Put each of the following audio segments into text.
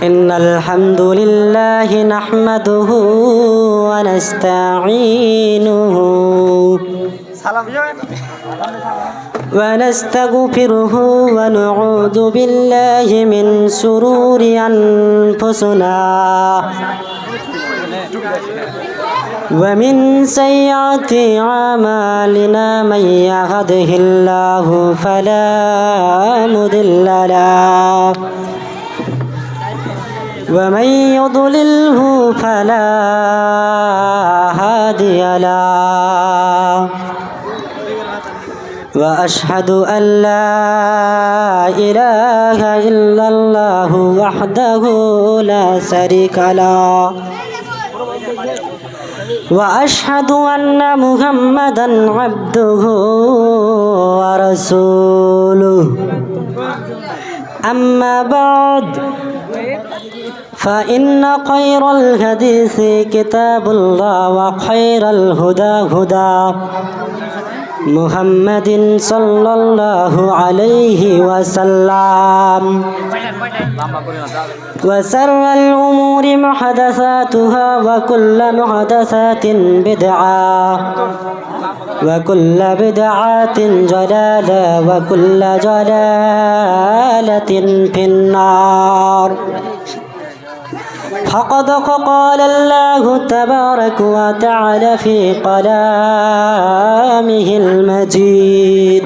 إن الحمد لله نحمده ونستعينه ونستغفره ونعوذ بالله من شرور أنفسنا ومن سيئات أعمالنا من يهده الله فلا مضل له ومن يضلله فلا هادي له وأشهد أن لا إله إلا الله وحده لا شريك له وأشهد أن محمدًا عبده ورسوله أما بعد فإن خير الحديث كتاب الله وخير الهدى هدى محمد صلى الله عليه وسلم وشر الأمور محدثاتها وكل محدثات بدعة وكل بدعة ضلالة وكل ضلالة في النار فقد قال الله تبارك وتعالى في كلامه المجيد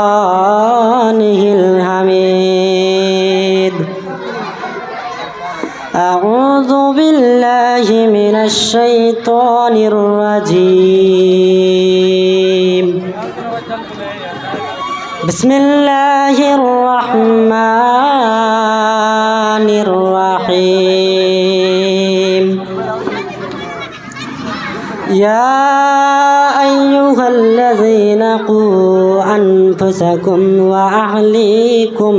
والفرقانه الحميد أعوذ بالله من الشيطان الرجيم بسم الله الرحمن الرحيم يا أيها الذين قوا أنفسكم وأهليكم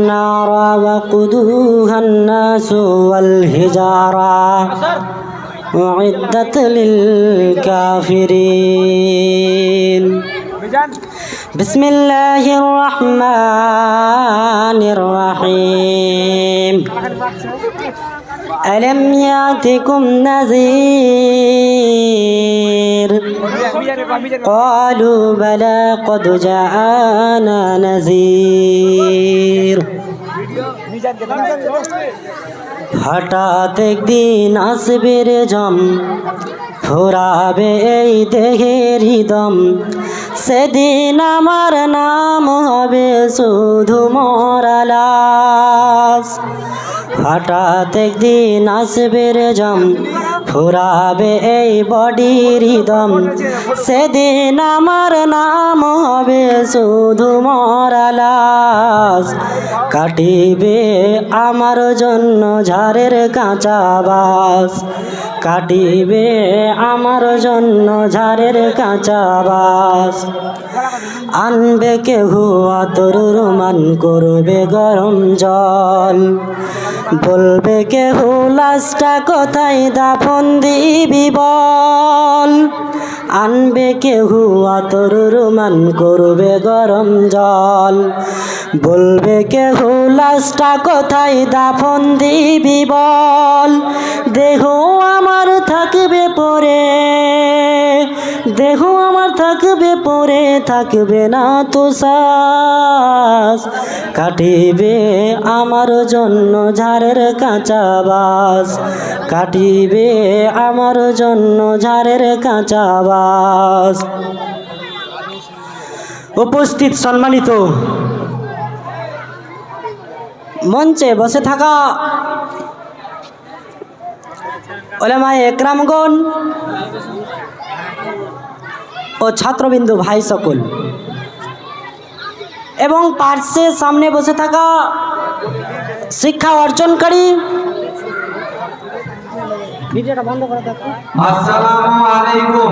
نارا وقودها الناس والحجارة أعدت للكافرين بسم الله الرحمن الرحيم ألم يأتكم نذير قالوا بلى قد جاءنا نذير হঠাৎ একদিন আসবে রে জম ফুরাবে এই দেহের দম সেদিন আমার নাম হবে শুধু মরা লাশ হঠাৎ একদিন আসবে রে জম ফুরাবে এই বডির দম সেদিন আমার নাম হবে শুধু মরা লাশ কাটিবে আমার জন্য ঝাড়ের কাঁচা বাস কাটিবে আমার জন্য ঝাড়ের কাঁচা বাস আনবে কেহ আতর রোমান করবে গরম জল বলবে কেহ লাশটা কোথায় দাফন দিবি বল আনবে কেহ আতর রোমান করবে গরম জল বলবে কেহ লাশটা কোথায় দাফন দিবি বল দেহ আমার থাকবে পরে দেহ আমার থাকবে পরে থাকবে না তো শ্বাস কাটিবে আমার জন্য ঝাড়ের কাঁচা বাস কাটিবে আমার জন্য ঝাড়ের কাঁচা বাস উপস্থিত সম্মানিত মঞ্চে বসে থাকা উলামায়ে একরামগণ ও ছাত্রবিন্দু ভাই সকল এবং পার্শ্বে সামনে বসে থাকা শিক্ষা অর্জনকারী ভিডিওটা বন্ধ করে দেখো। আসসালামু আলাইকুম।